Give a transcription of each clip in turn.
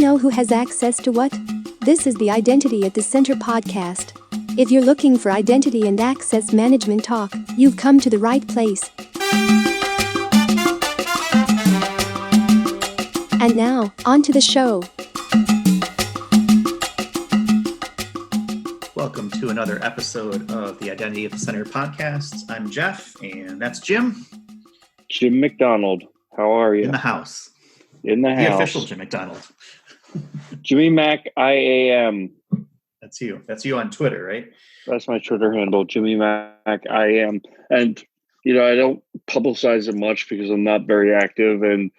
know who has access to what? This is the Identity at the Center podcast. If you're looking for identity and access management talk, you've come to the right place. And now, on to the show. Welcome to another episode of the Identity at the Center podcast. I'm Jeff, and that's Jim. Jim McDonald. How are you? In the house. In the house. The official Jim McDonald. Jimmy Mac IAM. That's you. That's you on Twitter, right? That's my Twitter handle, Jimmy Mac IAM. And, I don't publicize it much because I'm not very active. And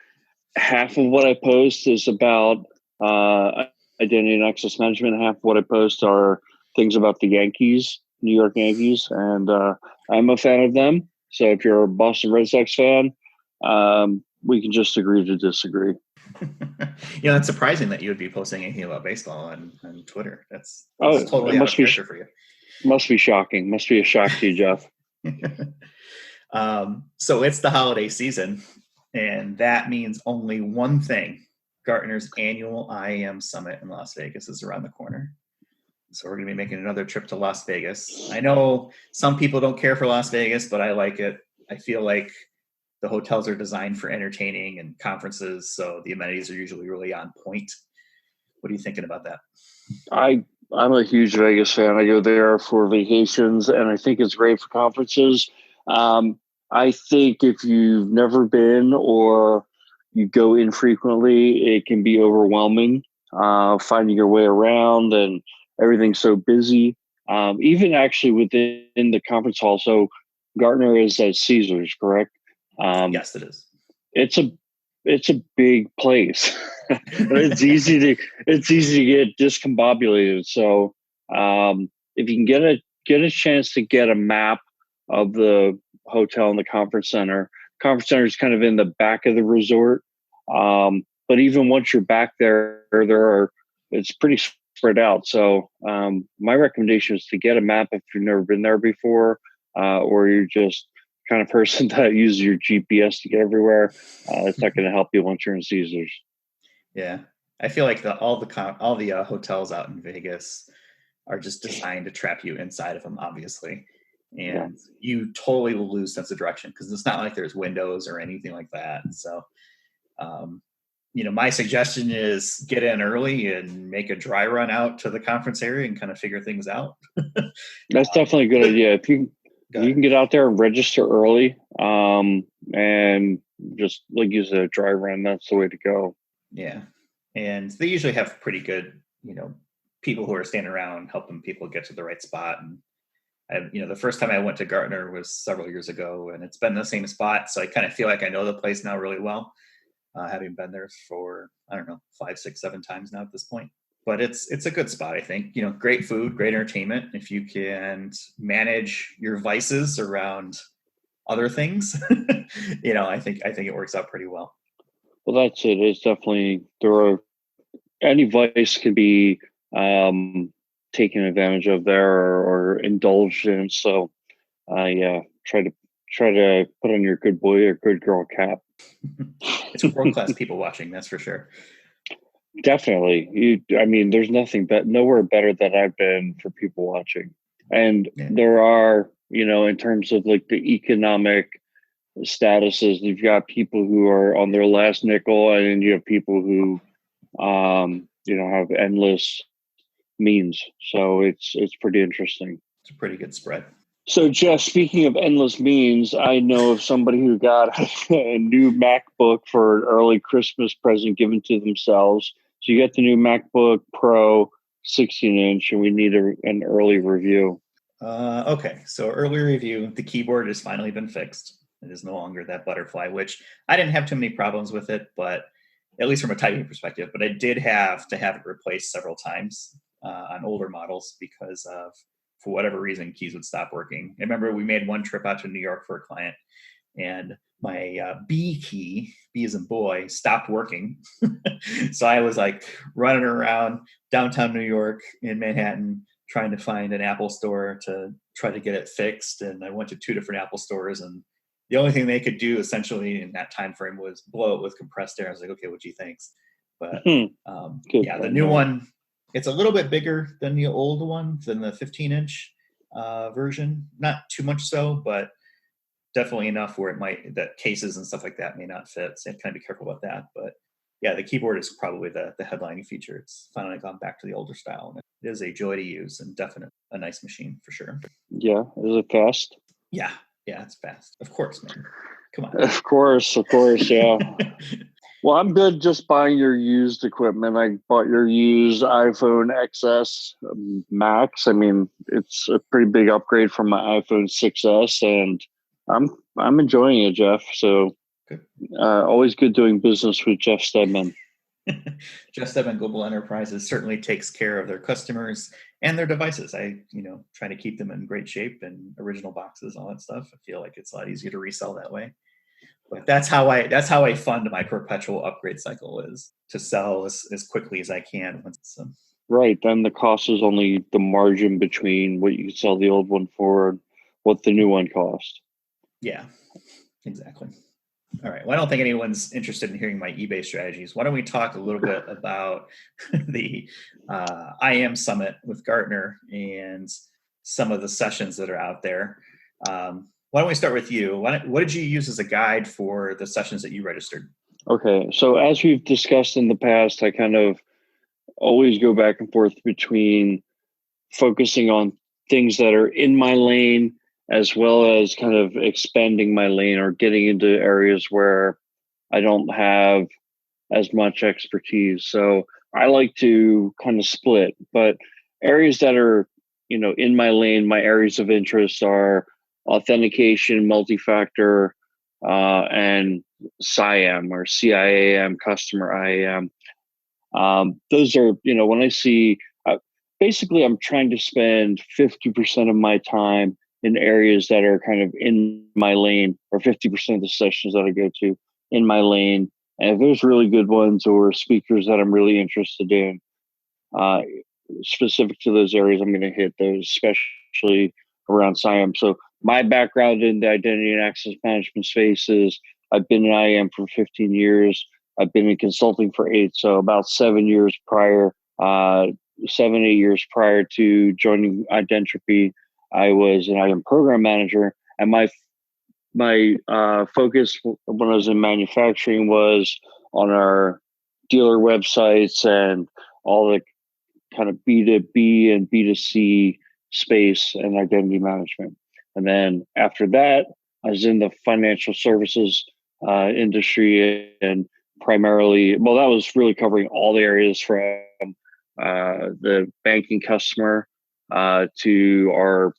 half of what I post is about identity and access management. Half of what I post are things about the Yankees, New York Yankees. And I'm a fan of them. So if you're a Boston Red Sox fan, we can just agree to disagree. It's surprising that you would be posting anything about baseball on Twitter. That's totally it out of character for you. Must be shocking. Must be a shock to you, Jeff. So it's the holiday season, and that means only one thing. Gartner's annual IAM summit in Las Vegas is around the corner. So we're going to be making another trip to Las Vegas. I know some people don't care for Las Vegas, but I like it. I feel like the hotels are designed for entertaining and conferences, so the amenities are usually really on point. What are you thinking about that? I'm a huge Vegas fan. I go there for vacations, and I think it's great for conferences. I think if you've never been or you go infrequently, it can be overwhelming finding your way around, and everything's so busy. Even actually within the conference hall. So Gartner is at Caesars, correct? Yes, it is. It's a big place. It's easy to get discombobulated. So if you can get a chance to get a map of the hotel and the conference center is kind of in the back of the resort. But even once you're back there, it's pretty spread out. So my recommendation is to get a map if you've never been there before, or you're just kind of person that uses your GPS to get everywhere. It's not going to help you once you're in Caesars. Yeah, I feel like all the hotels out in Vegas are just designed to trap you inside of them, obviously, and you totally will lose sense of direction because it's not like there's windows or anything like that. So, my suggestion is get in early and make a dry run out to the conference area and kind of figure things out. That's definitely a good idea. If you can get out there and register early, and just like use a dry run, that's the way to go. Yeah. And they usually have pretty good, people who are standing around helping people get to the right spot. And the first time I went to Gartner was several years ago, and it's been the same spot. So I kind of feel like I know the place now really well, having been there for, 5, 6, 7 times now at this point. But it's a good spot, I think. Great food, great entertainment. If you can manage your vices around other things, I think it works out pretty well. Well, that's it. It's definitely any vice can be taken advantage of there or indulged in. So, try to put on your good boy or good girl cap. It's world-class people watching, that's for sure. Definitely. There's nowhere better that I've been for people watching. And there are, in terms of like the economic statuses, you've got people who are on their last nickel, and then you have people who, have endless means. So it's pretty interesting. It's a pretty good spread. So, Jeff, speaking of endless means, I know of somebody who got a new MacBook for an early Christmas present given to themselves. So you get the new MacBook Pro 16-inch, and we need an early review. Okay, so early review, the keyboard has finally been fixed. It is no longer that butterfly, which I didn't have too many problems with it, but at least from a typing perspective. But I did have to have it replaced several times on older models because of, for whatever reason, keys would stop working. I remember we made one trip out to New York for a client, and my B key, B as in boy, stopped working. So I was like running around downtown New York in Manhattan trying to find an Apple store to try to get it fixed. And I went to 2 different Apple stores, and the only thing they could do essentially in that time frame was blow it with compressed air. I was like, okay, what do you think? But Good yeah, the new one, it's a little bit bigger than the old one, than the 15-inch version. Not too much so, but definitely enough where that cases and stuff like that may not fit. So you have to kind of be careful about that. But yeah, the keyboard is probably the headlining feature. It's finally gone back to the older style, and it is a joy to use and definitely a nice machine for sure. Yeah, is it fast? Yeah, it's fast. Of course, man. Come on. Of course, yeah. Well, I'm good just buying your used equipment. I bought your used iPhone XS Max. I mean, it's a pretty big upgrade from my iPhone 6S, and I'm enjoying it, Jeff. So always good doing business with Jeff Stedman. Jeff Stedman Global Enterprises certainly takes care of their customers and their devices. I try to keep them in great shape and original boxes, all that stuff. I feel like it's a lot easier to resell that way. But that's how I fund my perpetual upgrade cycle, is to sell as quickly as I can. Right. Then the cost is only the margin between what you sell the old one for and what the new one costs. Yeah, exactly. All right. Well, I don't think anyone's interested in hearing my eBay strategies. Why don't we talk a little bit about the IAM Summit with Gartner and some of the sessions that are out there? Why don't we start with you? What did you use as a guide for the sessions that you registered? Okay. So as we've discussed in the past, I kind of always go back and forth between focusing on things that are in my lane, as well as kind of expanding my lane or getting into areas where I don't have as much expertise. So I like to kind of split, but areas that are, in my lane, my areas of interest are authentication, multi-factor, and CIAM or CIAM, customer IAM. Those are, when I see, basically I'm trying to spend 50% of my time in areas that are kind of in my lane, or 50% of the sessions that I go to in my lane. And if there's really good ones or speakers that I'm really interested in, specific to those areas, I'm going to hit those, especially around CIAM. So my background in the identity and access management space is I've been in IAM for 15 years. I've been in consulting for 8, so about 7 years prior, 7, 8 years prior to joining Identity, I was an IAM program manager, and my focus when I was in manufacturing was on our dealer websites and all the kind of B2B and B2C space and identity management. And then after that, I was in the financial services industry, and primarily, well, that was really covering all the areas from the banking customer to our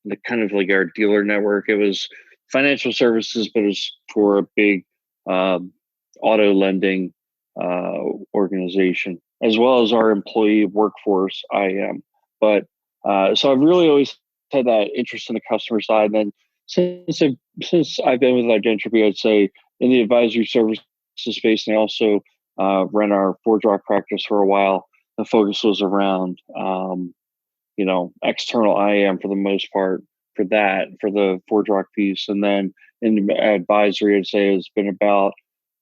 the kind of like our dealer network. It was financial services, but it was for a big auto lending organization, as well as our employee workforce IAM. But so I've really always had that interest in the customer side. And then since I've been with Identity, I'd say in the advisory services space, and I also ran our ForgeRock practice for a while. The focus was around external IAM for the most part for the ForgeRock piece. And then in the advisory, I'd say it's been about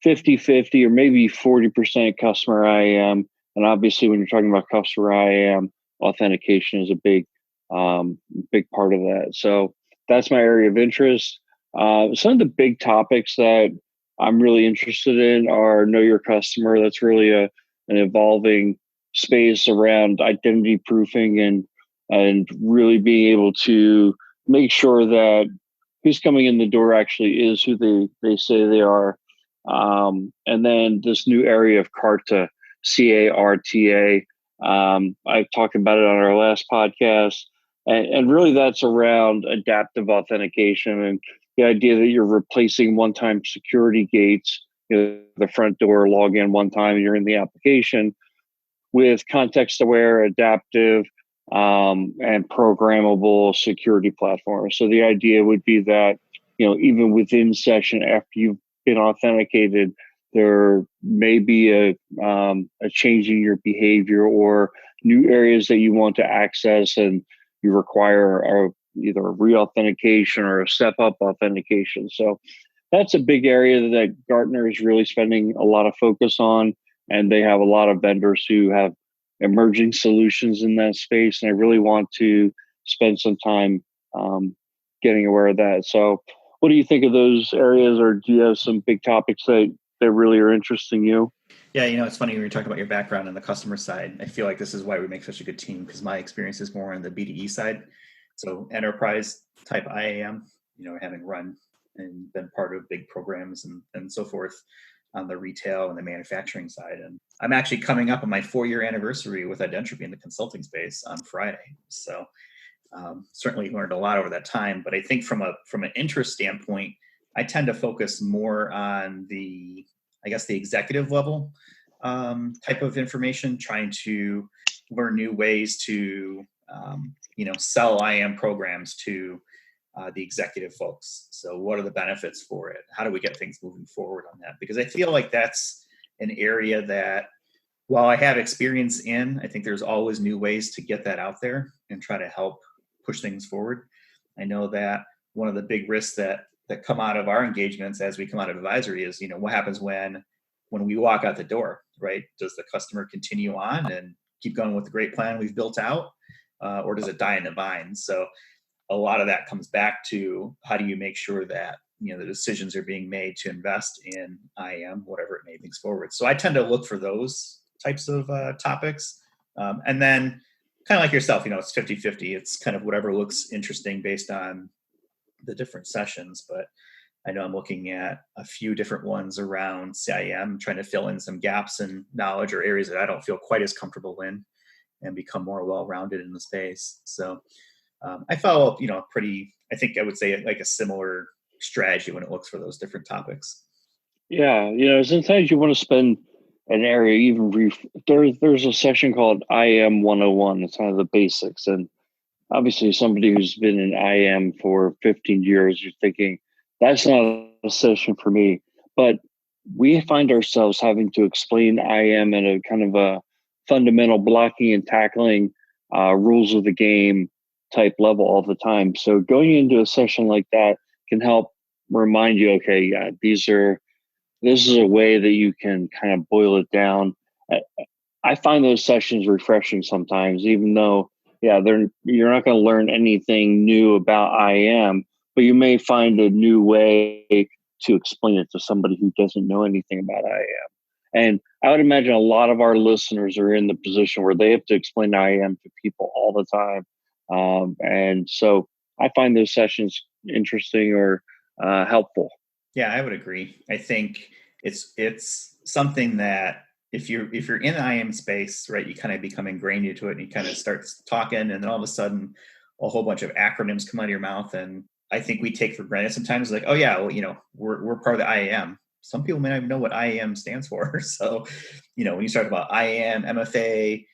50-50 or maybe 40% customer IAM. And obviously when you're talking about customer IAM, authentication is a big part of that. So that's my area of interest. Some of the big topics that I'm really interested in are know your customer. That's really an evolving space around identity proofing and really being able to make sure that who's coming in the door actually is who they say they are. And then this new area of CARTA, CARTA. I've talked about it on our last podcast. And really that's around adaptive authentication and the idea that you're replacing one-time security gates, the front door, log in one time, and you're in the application, with context-aware, adaptive, and programmable security platforms. So the idea would be that, even within session after you've been authenticated, there may be a change in your behavior or new areas that you want to access, and you require either a re-authentication or a step-up authentication. So that's a big area that Gartner is really spending a lot of focus on. And they have a lot of vendors who have emerging solutions in that space. And I really want to spend some time getting aware of that. So, what do you think of those areas, or do you have some big topics that really are interesting you? Yeah, it's funny when you're talking about your background on the customer side. I feel like this is why we make such a good team, because my experience is more on the B2E side. So enterprise type IAM, having run and been part of big programs and so forth on the retail and the manufacturing side. And I'm actually coming up on my 4-year anniversary with Identropy in the consulting space on Friday. So certainly learned a lot over that time. But I think from an interest standpoint, I tend to focus more on the executive level type of information, trying to learn new ways to sell IAM programs to the executive folks. So what are the benefits for it? How do we get things moving forward on that? Because I feel like that's an area that, while I have experience in, I think there's always new ways to get that out there and try to help push things forward. I know that one of the big risks that come out of our engagements as we come out of advisory is, what happens when we walk out the door, right? Does the customer continue on and keep going with the great plan we've built out, or does it die in the vine? So a lot of that comes back to, how do you make sure that the decisions are being made to invest in IAM, whatever it may be, forward. So I tend to look for those types of topics, and then kind of like yourself, it's 50-50. It's kind of whatever looks interesting based on the different sessions. But I know I'm looking at a few different ones around CIM, trying to fill in some gaps in knowledge or areas that I don't feel quite as comfortable in, and become more well-rounded in the space. So I follow up, I think I would say like a similar strategy when it looks for those different topics. Yeah, sometimes you want to spend an area even there's a session called IAM 101. It's kind of the basics, and obviously somebody who's been in IAM for 15 years, you're thinking that's not a session for me. But we find ourselves having to explain IAM at a kind of a fundamental blocking and tackling, rules of the game type level all the time. So going into a session like that can help remind you, okay, yeah, this is a way that you can kind of boil it down. I find those sessions refreshing sometimes, even though, yeah, you're not going to learn anything new about IAM, but you may find a new way to explain it to somebody who doesn't know anything about IAM. And I would imagine a lot of our listeners are in the position where they have to explain IAM to people all the time. And so I find those sessions interesting or helpful. Yeah, I would agree. I think it's something that if you're in the IAM space, right, you kind of become ingrained into it, and you kind of start talking, and then all of a sudden a whole bunch of acronyms come out of your mouth. And I think we take for granted sometimes, like, oh yeah, well, we're part of the IAM. Some people may not even know what IAM stands for. So, when you start about IAM, MFA,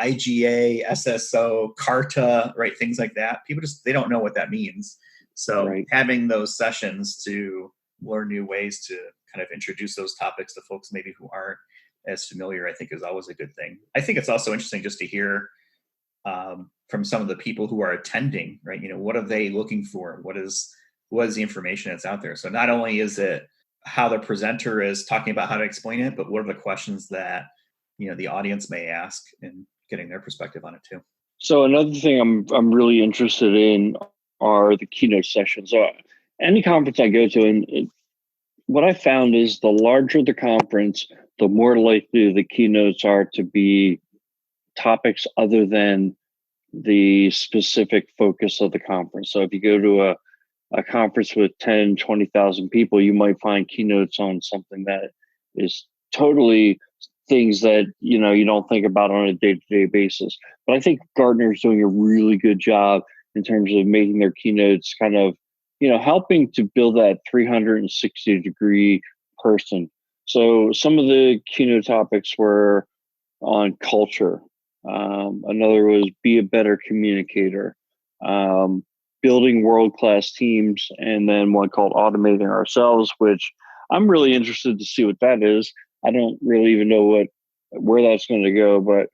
IGA, SSO, CARTA, right, things like that, people they don't know what that means. So Right. Having those sessions to learn new ways to kind of introduce those topics to folks maybe who aren't as familiar, I think is always a good thing. I think it's also interesting just to hear from some of the people who are attending, right? What are they looking for? What is the information that's out there? So not only is it how the presenter is talking about how to explain it, but what are the questions that the audience may ask, and getting their perspective on it too. So another thing I'm really interested in are the keynote sessions. So any conference I go to, and what I found is the larger the conference, the more likely the keynotes are to be topics other than the specific focus of the conference. So if you go to a conference with 10, 20,000 people, you might find keynotes on something that is totally things that, you don't think about on a day-to-day basis. But I think Gartner is doing a really good job in terms of making their keynotes kind of, helping to build that 360-degree person. So some of the keynote topics were on culture. Another was be a better communicator, building world-class teams, and then one called automating ourselves, which I'm really interested to see what that is. I don't really even know where that's going to go, but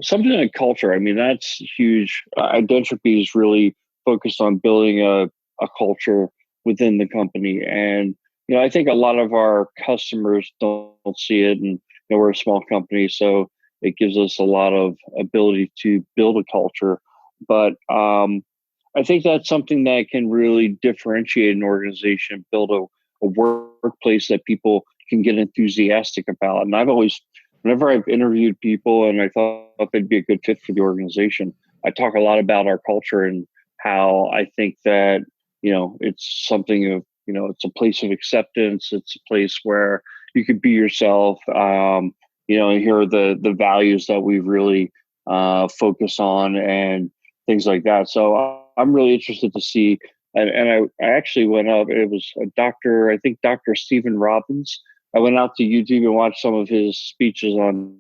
something like culture. I mean, that's huge. Identropy is really focused on building a culture within the company, and I think a lot of our customers don't see it, and we're a small company, so it gives us a lot of ability to build a culture. But I think that's something that can really differentiate an organization, build a workplace that people can get enthusiastic about. And I've always, whenever I've interviewed people and I thought they'd be a good fit for the organization, I talk a lot about our culture and how I think that, it's something of, it's a place of acceptance. It's a place where you could be yourself. And here are the values that we really focus on and things like that. So I'm really interested to see. And I actually went up. It was a doctor, I think Dr. Stephen Robbins. I went out to YouTube and watched some of his speeches on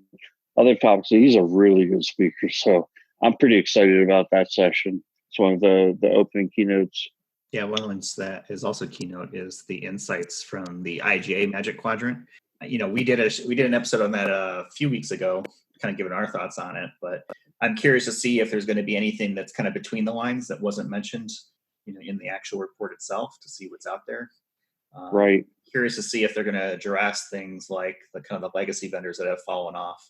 other topics. He's a really good speaker. So I'm pretty excited about that session. It's one of the opening keynotes. Yeah, one of the ones that is also keynote is the insights from the IGA Magic Quadrant. We did an episode on that a few weeks ago, kind of giving our thoughts on it. But I'm curious to see if there's going to be anything that's kind of between the lines that wasn't mentioned, in the actual report itself, to see what's out there. Right. Curious to see if they're going to address things like the kind of the legacy vendors that have fallen off,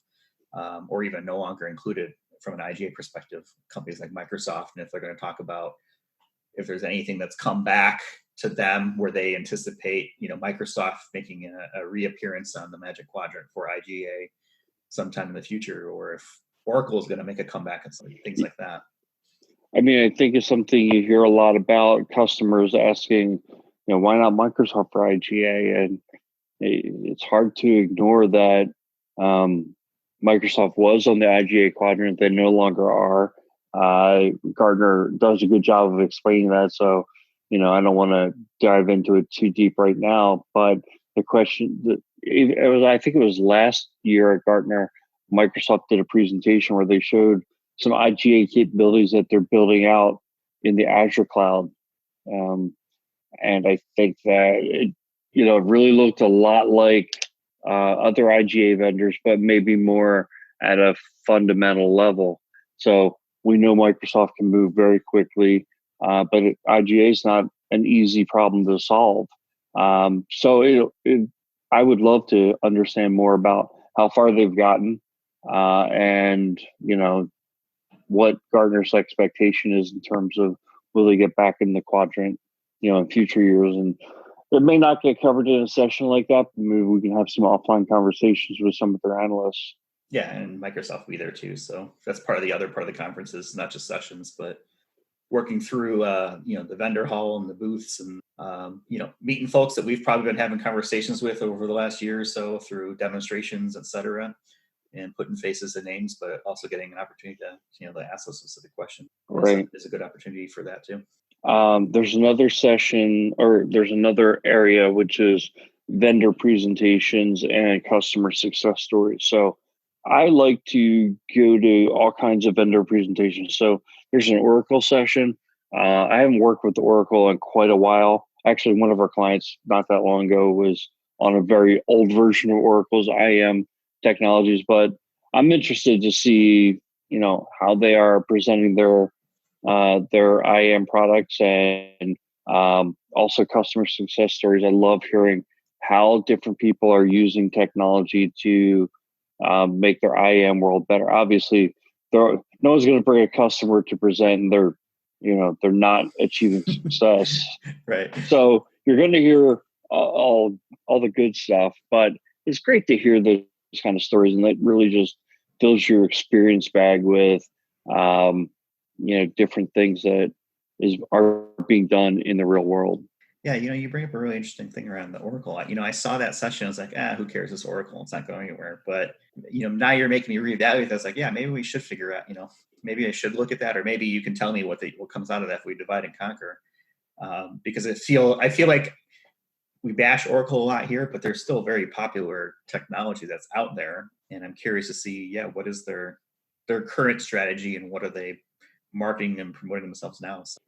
or even no longer included from an IGA perspective, companies like Microsoft, and if they're going to talk about if there's anything that's come back to them where they anticipate, Microsoft making a reappearance on the Magic Quadrant for IGA sometime in the future, or if Oracle is going to make a comeback and things like that. I mean, I think it's something you hear a lot about, customers asking, why not Microsoft for IGA? And it's hard to ignore that Microsoft was on the IGA quadrant. They no longer are. Gartner does a good job of explaining that. So, I don't want to dive into it too deep right now. But the question, I think it was last year at Gartner, Microsoft did a presentation where they showed some IGA capabilities that they're building out in the Azure cloud. And I think that it really looked a lot like other IGA vendors, but maybe more at a fundamental level. So we know Microsoft can move very quickly, but IGA is not an easy problem to solve. So I would love to understand more about how far they've gotten, and what Gartner's expectation is in terms of will they get back in the quadrant, in future years. And it may not get covered in a session like that, but maybe we can have some offline conversations with some of their analysts. Yeah, and Microsoft will be there too. So that's part of the conferences, not just sessions, but working through the vendor hall and the booths, and meeting folks that we've probably been having conversations with over the last year or so through demonstrations, et cetera, and putting faces and names, but also getting an opportunity to ask those specific questions. Right. Is a good opportunity for that too. There's another session, or there's another area, which is vendor presentations and customer success stories. So I like to go to all kinds of vendor presentations. So there's an Oracle session. I haven't worked with Oracle in quite a while. Actually, one of our clients not that long ago was on a very old version of Oracle's IAM technologies, but I'm interested to see, how they are presenting their IAM products, and also customer success stories. I love hearing how different people are using technology to make their IAM world better. Obviously, no one's going to bring a customer to present and they're not achieving success. Right. So you're going to hear all the good stuff, but it's great to hear those kind of stories, and that really just fills your experience bag with different things that are being done in the real world. Yeah, you bring up a really interesting thing around the Oracle. I saw that session. I was like, who cares? It's Oracle. It's not going anywhere. But now you're making me reevaluate. I was like, yeah, maybe we should figure out. Maybe I should look at that, or maybe you can tell me what comes out of that if we divide and conquer. Because I feel like we bash Oracle a lot here, but there's still very popular technology that's out there, and I'm curious to see, what is their current strategy and what are they marketing and promoting themselves now. So,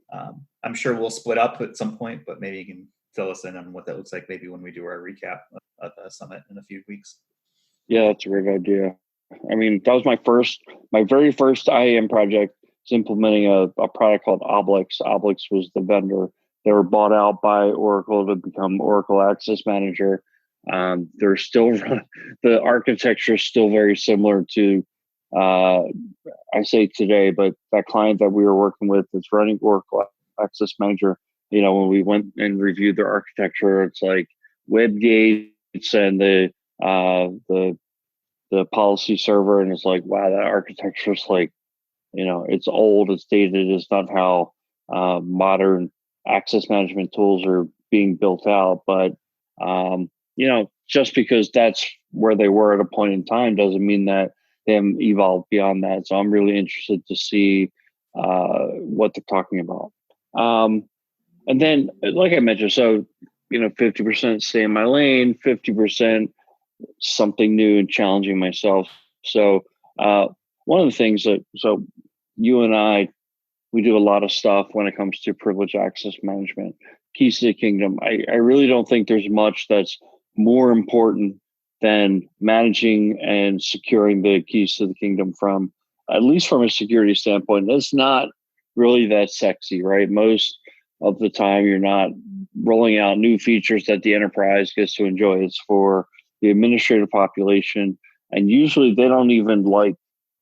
I'm sure we'll split up at some point, but maybe you can fill us in on what that looks like maybe when we do our recap of the summit in a few weeks. Yeah, that's a great idea. I mean, that was my very first IAM project, was implementing a product called Oblix. Oblix was the vendor they were bought out by Oracle to become Oracle Access Manager. They're still the architecture is still very similar to I say today, but that client that we were working with that's running Oracle Access Manager, when we went and reviewed their architecture, it's like web gates and the policy server, and it's like, wow, that architecture is like, it's old, it's dated, it's not how modern access management tools are being built out. But just because that's where they were at a point in time doesn't mean that they haven't evolved beyond that. So I'm really interested to see what they're talking about. And then, like I mentioned, so 50% stay in my lane, 50% something new and challenging myself. So one of the things so you and I, we do a lot of stuff when it comes to privileged access management, keys to the kingdom. I really don't think there's much that's more important than managing and securing the keys to the kingdom from, at least from a security standpoint. That's not really that sexy, right? Most of the time you're not rolling out new features that the enterprise gets to enjoy. It's for the administrative population. And usually they don't even like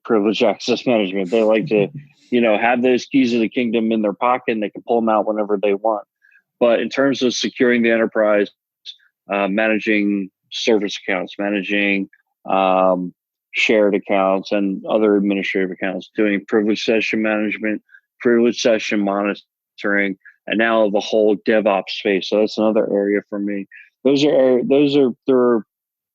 privileged access management. They like to, have those keys of the kingdom in their pocket and they can pull them out whenever they want. But in terms of securing the enterprise, managing service accounts, managing shared accounts and other administrative accounts, doing privilege session management, privilege session monitoring, and now the whole DevOps space. So that's another area for me. There are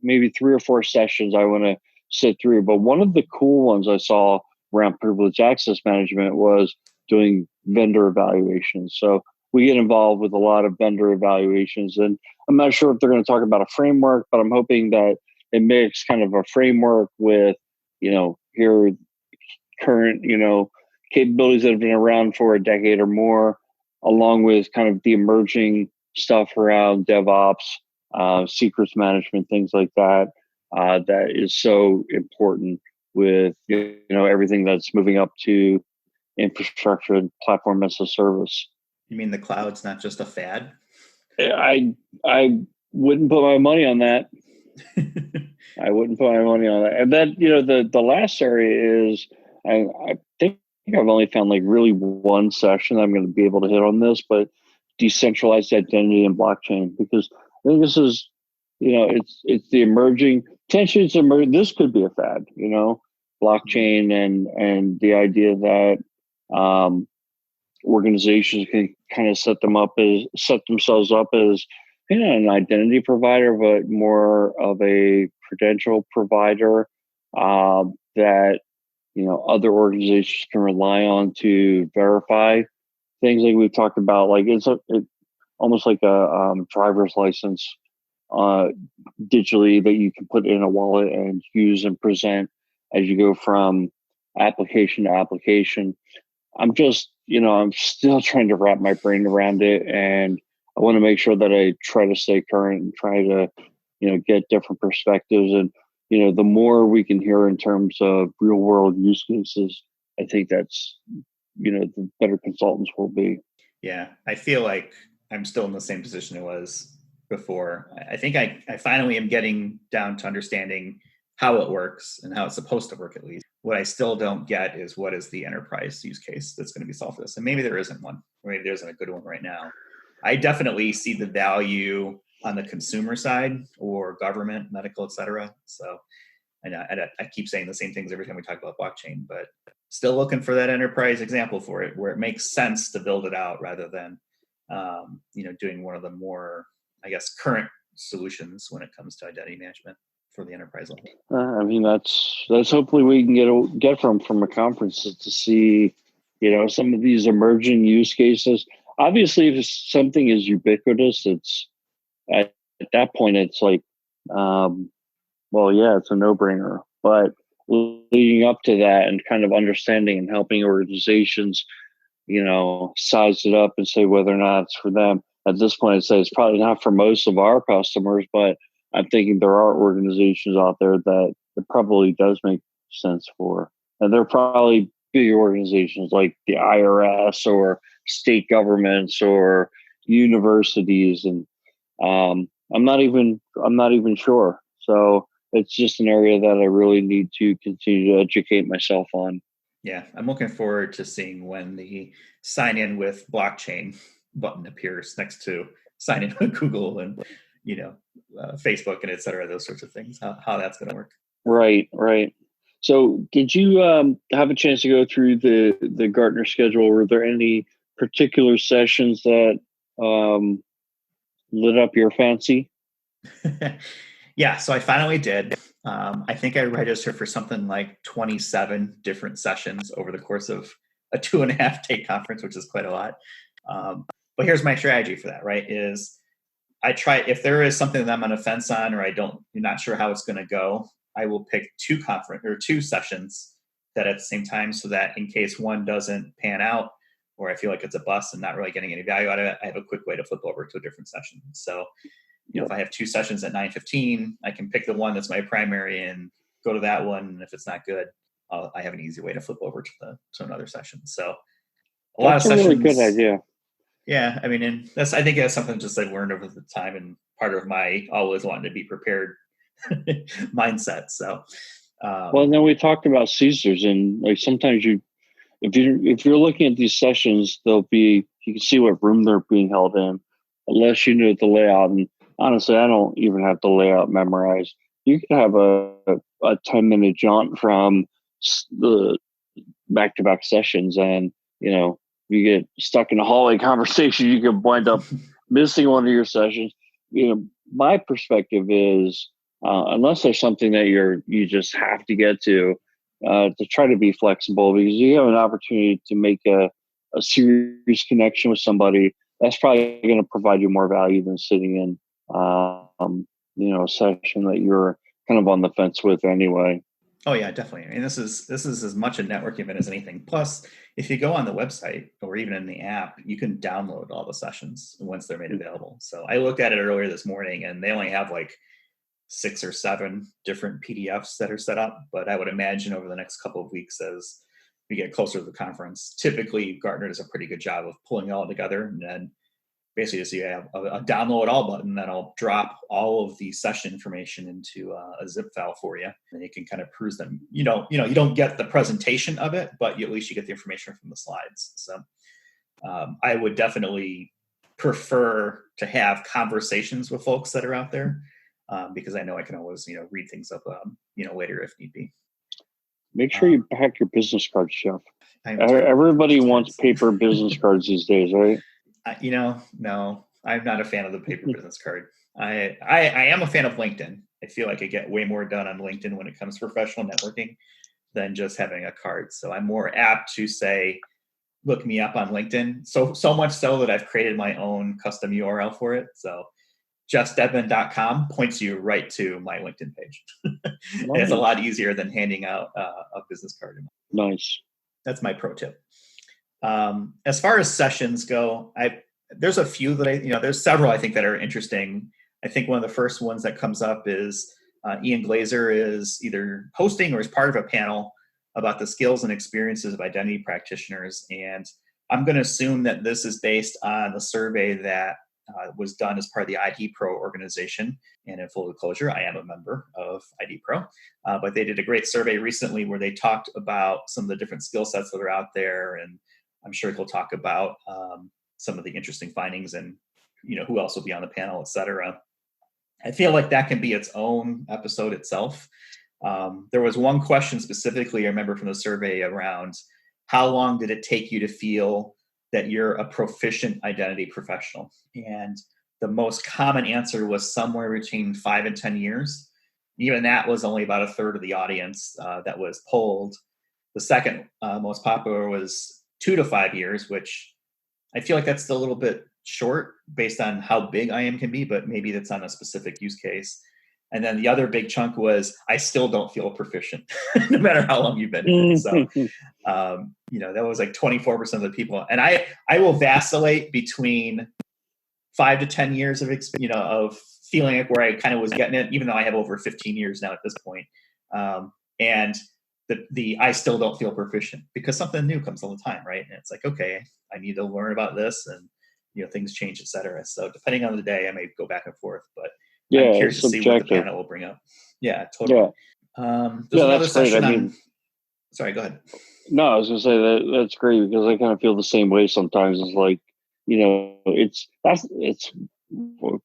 maybe 3 or 4 sessions I want to sit through. But one of the cool ones I saw around privileged access management was doing vendor evaluations. So we get involved with a lot of vendor evaluations, and I'm not sure if they're going to talk about a framework, but I'm hoping that it makes kind of a framework with, here current, capabilities that have been around for a decade or more, along with kind of the emerging stuff around DevOps, secrets management, things like that, that is so important with, everything that's moving up to infrastructure and platform as a service. You mean the cloud's not just a fad? I wouldn't put my money on that. I wouldn't put my money on that. And then, the last area is, I think I've only found like really one session I'm going to be able to hit on this, but decentralized identity and blockchain, because I think this is, it's the emerging tensions. This could be a fad, blockchain and the idea that organizations can kind of set themselves up as an identity provider, but more of a credential provider that other organizations can rely on to verify things. Like we've talked about, like it's almost like a driver's license digitally that you can put in a wallet and use and present as you go from application to application. I'm just, I'm still trying to wrap my brain around it, and I want to make sure that I try to stay current and try to, get different perspectives. And, the more we can hear in terms of real world use cases, I think that's, the better consultants will be. Yeah, I feel like I'm still in the same position it was before. I think I finally am getting down to understanding how it works and how it's supposed to work, at least. What I still don't get is what is the enterprise use case that's going to be solved for this. And maybe there isn't one, or maybe there isn't a good one right now. I definitely see the value on the consumer side or government, medical, et cetera. So I keep saying the same things every time we talk about blockchain, but still looking for that enterprise example for it, where it makes sense to build it out rather than, doing one of the more, I guess, current solutions when it comes to identity management for the enterprise level. That's hopefully we can get from a conference to see, some of these emerging use cases. Obviously, if something is ubiquitous, it's at that point, it's like, it's a no-brainer. But leading up to that and kind of understanding and helping organizations, size it up and say whether or not it's for them. At this point, I'd say it's probably not for most of our customers, but I'm thinking there are organizations out there that it probably does make sense for. And they're probably big organizations like the IRS or state governments or, universities, and I'm not even sure. So it's just an area that I really need to continue to educate myself on. Yeah, I'm looking forward to seeing when the sign in with blockchain button appears next to sign in with Google and Facebook and et cetera, those sorts of things. How that's going to work. Right, right. So, did you have a chance to go through the Gartner schedule? Were there any particular sessions that lit up your fancy? Yeah, so I finally did. I think I registered for something like 27 different sessions over the course of a 2.5 day conference, which is quite a lot. But here's my strategy for that, right? Is I try, if there is something that I'm on a fence on, or you're not sure how it's going to go, I will pick two sessions that at the same time, so that in case one doesn't pan out, or I feel like it's a bust and not really getting any value out of it, I have a quick way to flip over to a different session. So, if I have two sessions at 9:15, I can pick the one that's my primary and go to that one. And if it's not good, I have an easy way to flip over to another session. So lot of That's a really good sessions. idea. Yeah, I mean, and I think that's something just I've learned over the time, and part of my always wanting to be prepared mindset. So, Well, then we talked about Caesars, and like sometimes if you're looking at these sessions, you can see what room they're being held in, unless you know the layout. And honestly, I don't even have the layout memorized. You could have a 10-minute jaunt from the back-to-back sessions, and you get stuck in a hallway conversation, you could wind up missing one of your sessions. My perspective is, unless there's something that you just have to get to try to be flexible, because you have an opportunity to make a serious connection with somebody. That's probably going to provide you more value than sitting in a session that you're kind of on the fence with anyway. Oh yeah, definitely. I mean, this is as much a networking event as anything. Plus, if you go on the website or even in the app, you can download all the sessions once they're made available. So I looked at it earlier this morning, and they only have like 6 or 7 different PDFs that are set up. But I would imagine over the next couple of weeks, as we get closer to the conference, typically Gartner does a pretty good job of pulling it all together, and then basically just you have a download all button that'll drop all of the session information into a zip file for you, and you can kind of peruse them. You don't get the presentation of it, but at least you get the information from the slides. So I would definitely prefer to have conversations with folks that are out there, because I know I can always read things up later if need be. Make sure you pack your business cards, Jeff. Everybody Everybody wants paper business cards these days, right? No, I'm not a fan of the paper business card. I am a fan of LinkedIn. I feel like I get way more done on LinkedIn when it comes to professional networking than just having a card. So I'm more apt to say, look me up on LinkedIn. So much so that I've created my own custom URL for it. So justedmond.com points you right to my LinkedIn page. It's a lot easier than handing out a business card. Nice. That's my pro tip. As far as sessions go, there's a few that there's several I think that are interesting. I think one of the first ones that comes up is Ian Glazer is either hosting or is part of a panel about the skills and experiences of identity practitioners. And I'm going to assume that this is based on the survey that was done as part of the ID Pro organization. And in full disclosure, I am a member of ID Pro. But they did a great survey recently where they talked about some of the different skill sets that are out there. And I'm sure he'll talk about some of the interesting findings and who else will be on the panel, et cetera. I feel like that can be its own episode itself. There was one question specifically I remember from the survey around how long did it take you to feel that you're a proficient identity professional? And the most common answer was somewhere between 5 and 10 years. Even that was only about a third of the audience that was polled. The second most popular was 2 to 5 years, which I feel like that's still a little bit short based on how big IAM can be, but maybe that's on a specific use case. And then the other big chunk was, I still don't feel proficient, no matter how long you've been in it. So, that was like 24% of the people. And I will vacillate between 5 to 10 years of of feeling like where I kind of was getting it, even though I have over 15 years now at this point. And the I still don't feel proficient, because something new comes all the time, right? And it's like, okay, I need to learn about this, and things change, et cetera. So depending on the day, I may go back and forth, but I'm Yeah, curious it's to see what the subjective. panel will bring up. Yeah, totally. There's Yeah, another that's great. I session on. mean, Sorry, go ahead. no, I was gonna say that's great because I kind of feel the same way sometimes. It's like, it's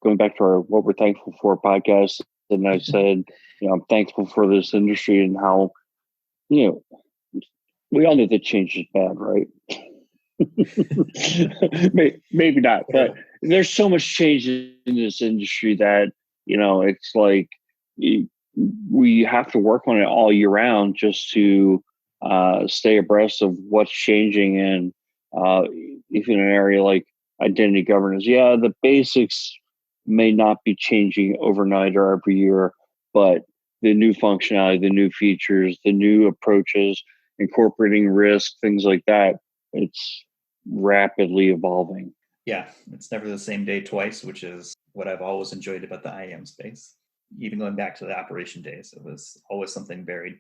going back to our what we're thankful for podcast, and I said, I'm thankful for this industry and how, we all know that change is bad, right? Maybe not, but there's so much change in this industry that it's like we have to work on it all year round just to stay abreast of what's changing. And if in an area like identity governance, the basics may not be changing overnight or every year, but the new functionality, the new features, the new approaches, incorporating risk, things like that, it's rapidly evolving. Yeah, it's never the same day twice, which is what I've always enjoyed about the IAM space. Even going back to the operation days, it was always something varied.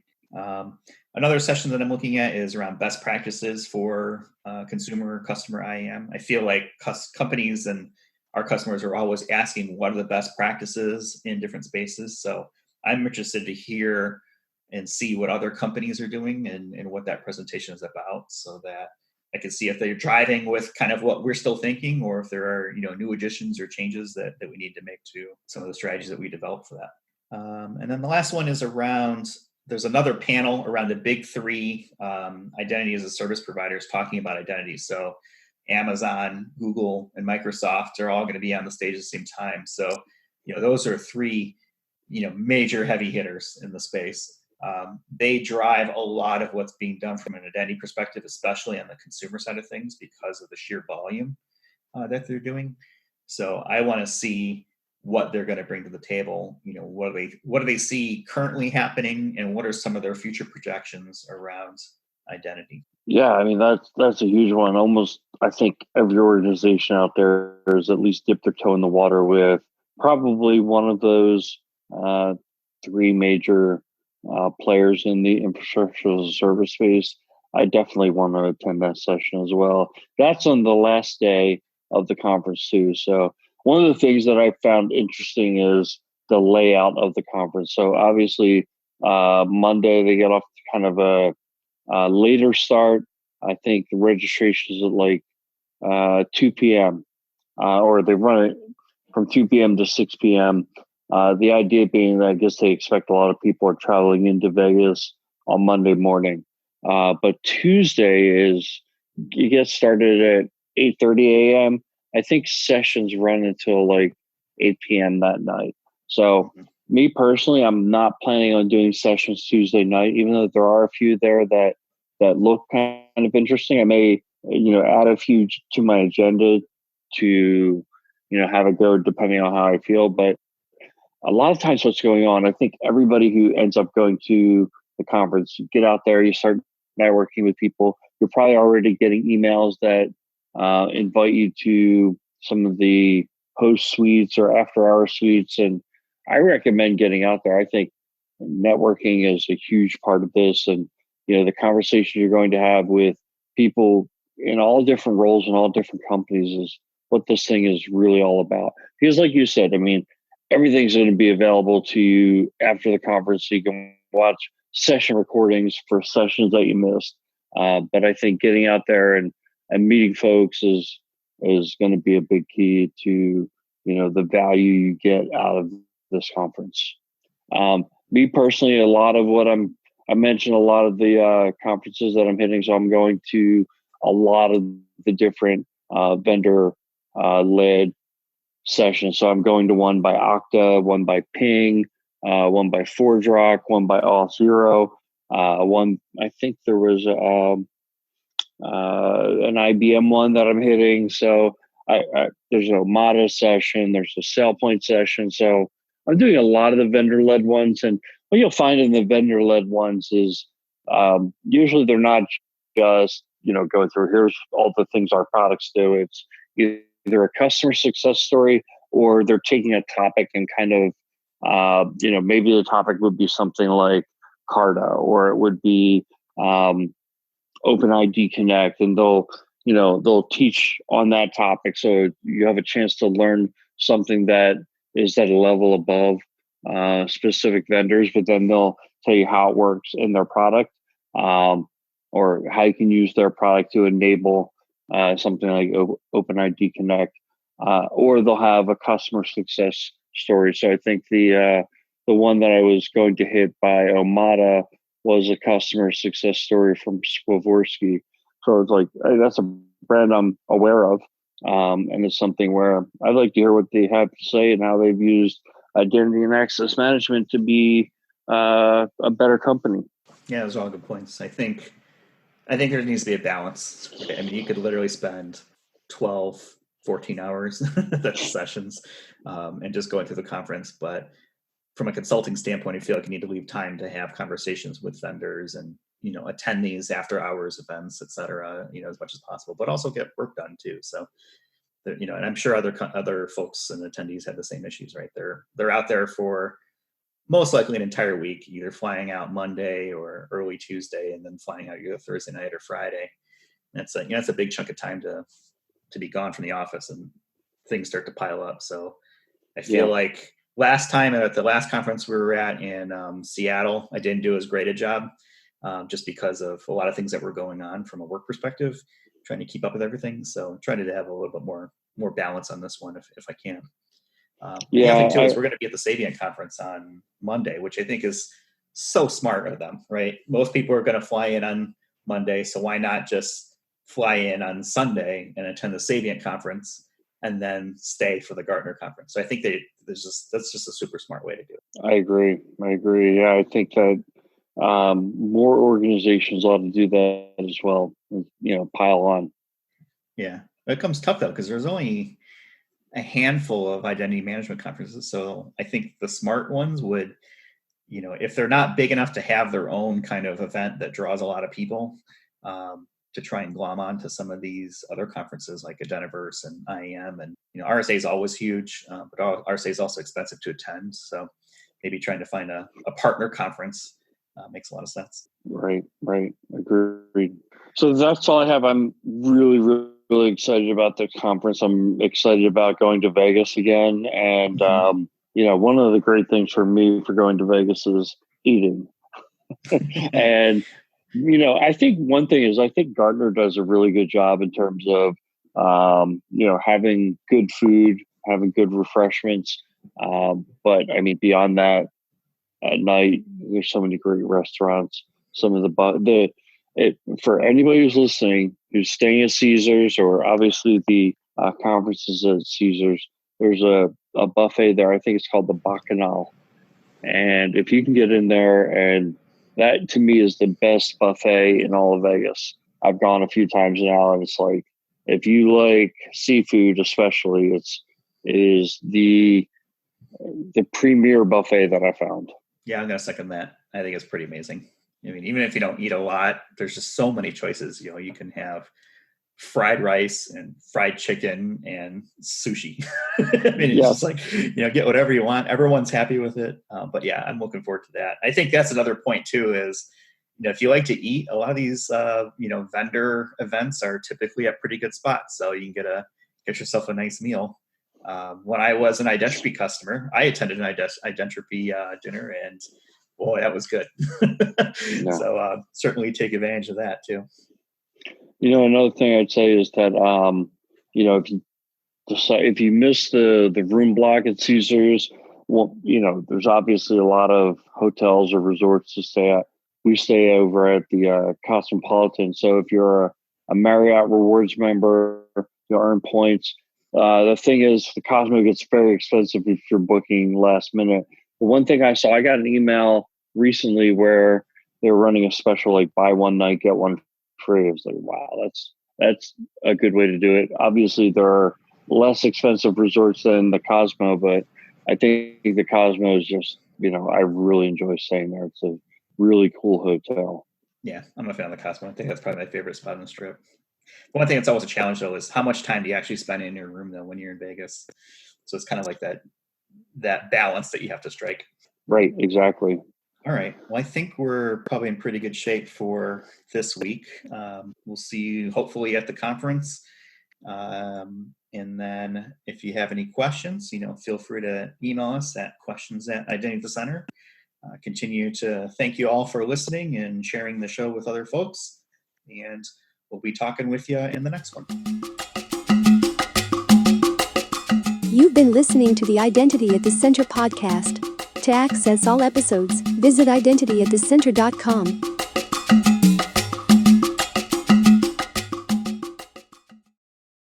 Another session that I'm looking at is around best practices for consumer customer IAM. I feel like companies and our customers are always asking what are the best practices in different spaces. So I'm interested to hear and see what other companies are doing and what that presentation is about, so that I can see if they're driving with kind of what we're still thinking, or if there are new additions or changes that we need to make to some of the strategies that we developed for that. And then the last one is around, there's another panel around the big three identity as a service providers talking about identity. So Amazon, Google, and Microsoft are all going to be on the stage at the same time. So those are three major heavy hitters in the space. They drive a lot of what's being done from an identity perspective, especially on the consumer side of things, because of the sheer volume that they're doing. So I want to see what they're going to bring to the table. What do they see currently happening, and what are some of their future projections around identity? Yeah, I mean that's a huge one. Almost, I think every organization out there has at least dipped their toe in the water with probably one of those three major players in the infrastructure as a service space. I definitely want to attend that session as well. That's on the last day of the conference too. So one of the things that I found interesting is the layout of the conference. So obviously, Monday they get off kind of a later start. I think the registration is at like 2 p.m. Or they run it from 2 p.m. to 6 p.m. The idea being that I guess they expect a lot of people are traveling into Vegas on Monday morning. But Tuesday is, you get started at 8:30 a.m. I think sessions run until like 8 p.m. that night. So me personally, I'm not planning on doing sessions Tuesday night, even though there are a few there that look kind of interesting. I may add a few to my agenda to have a go depending on how I feel. But a lot of times what's going on, I think everybody who ends up going to the conference, you get out there, you start networking with people. You're probably already getting emails that invite you to some of the host suites or after hour suites. And I recommend getting out there. I think networking is a huge part of this. And, the conversation you're going to have with people in all different roles and all different companies is what this thing is really all about. Because like you said, I mean, everything's going to be available to you after the conference. So you can watch session recordings for sessions that you missed. But I think getting out there and meeting folks is going to be a big key to, the value you get out of this conference. Me personally, a lot of what I mentioned a lot of the conferences that I'm hitting. So I'm going to a lot of the different vendor led sessions. So I'm going to one by Okta, one by Ping, one by ForgeRock, one by Auth0. One, I think there was an IBM one that I'm hitting. So there's a Omada session, there's a SailPoint session. So I'm doing a lot of the vendor-led ones. And what you'll find in the vendor-led ones is usually they're not just, going through, here's all the things our products do. It's either a customer success story, or they're taking a topic and kind of, maybe the topic would be something like Carta, or it would be OpenID Connect, and they'll, they'll teach on that topic. So you have a chance to learn something that is at a level above specific vendors, but then they'll tell you how it works in their product, or how you can use their product to enable something like OpenID Connect, or they'll have a customer success story. So I think the one that I was going to hit by Omada was a customer success story from Swarovski. So it's like, hey, that's a brand I'm aware of. And it's something where I'd like to hear what they have to say and how they've used identity and access management to be a better company. Yeah, those are all good points. I think there needs to be a balance. I mean, you could literally spend 12, 14 hours at sessions and just going through the conference. But from a consulting standpoint, I feel like you need to leave time to have conversations with vendors and, attend these after hours events, et cetera, as much as possible, but also get work done too. So, and I'm sure other folks and attendees have the same issues, right? They're out there for most likely an entire week, either flying out Monday or early Tuesday and then flying out either Thursday night or Friday. And that's a big chunk of time to be gone from the office, and things start to pile up. So I feel like last time at the last conference we were at in Seattle, I didn't do as great a job just because of a lot of things that were going on from a work perspective, trying to keep up with everything. So I'm trying to have a little bit more balance on this one if I can. The other thing too is we're going to be at the Savient conference on Monday, which I think is so smart of them, right? Most people are going to fly in on Monday, so why not just fly in on Sunday and attend the Savient conference and then stay for the Gartner conference? So I think that's just a super smart way to do it. I agree. Yeah, I think that more organizations ought to do that as well. Pile on. Yeah, it becomes tough though because there's only a handful of identity management conferences. So I think the smart ones would, if they're not big enough to have their own kind of event that draws a lot of people, to try and glom on to some of these other conferences like Identiverse and IAM. And, RSA is always huge, but RSA is also expensive to attend. So maybe trying to find a partner conference makes a lot of sense. Right. Agreed. So that's all I have. I'm really, really, really excited about the conference. I'm excited about going to Vegas again. And, one of the great things for me for going to Vegas is eating. And, I think one thing is I think Gartner does a really good job in terms of, having good food, having good refreshments. But I mean, beyond that, at night, there's so many great restaurants. Some of for anybody who's listening, who's staying at Caesars or obviously the conferences at Caesars, there's a buffet there. I think it's called the Bacchanal. And if you can get in there, and that to me is the best buffet in all of Vegas. I've gone a few times now, and it's like, if you like seafood, especially, it is the premier buffet that I found. Yeah, I'm going to second that. I think it's pretty amazing. I mean, even if you don't eat a lot, there's just so many choices. You can have fried rice and fried chicken and sushi. I mean, it's just like, get whatever you want. Everyone's happy with it. But yeah, I'm looking forward to that. I think that's another point too, is, if you like to eat, a lot of these, vendor events are typically at pretty good spots. So you can get yourself a nice meal. When I was an Identity customer, I attended an Identity dinner, and boy, that was good. So certainly take advantage of that too. Another thing I'd say is that if you miss the room block at Caesars, well, there's obviously a lot of hotels or resorts to stay at. We stay over at the Cosmopolitan. So if you're a Marriott Rewards member, you earn points. The thing is, the Cosmo gets very expensive if you're booking last minute. But one thing I saw, I got an email recently where they're running a special, like buy one night, get one free. I was like, wow, that's a good way to do it. Obviously, there are less expensive resorts than the Cosmo, but I think the Cosmo is just, I really enjoy staying there. It's a really cool hotel. Yeah, I'm a fan of the Cosmo. I think that's probably my favorite spot on the Strip. One thing that's always a challenge, though, is how much time do you actually spend in your room, though, when you're in Vegas? So it's kind of like that balance that you have to strike. Right, exactly. All right. Well, I think we're probably in pretty good shape for this week. We'll see you hopefully at the conference. And then if you have any questions, feel free to email us at questions@identitycenter. Continue to thank you all for listening and sharing the show with other folks. And we'll be talking with you in the next one. You've been listening to the Identity at the Center podcast. To access all episodes, visit identityatthecenter.com.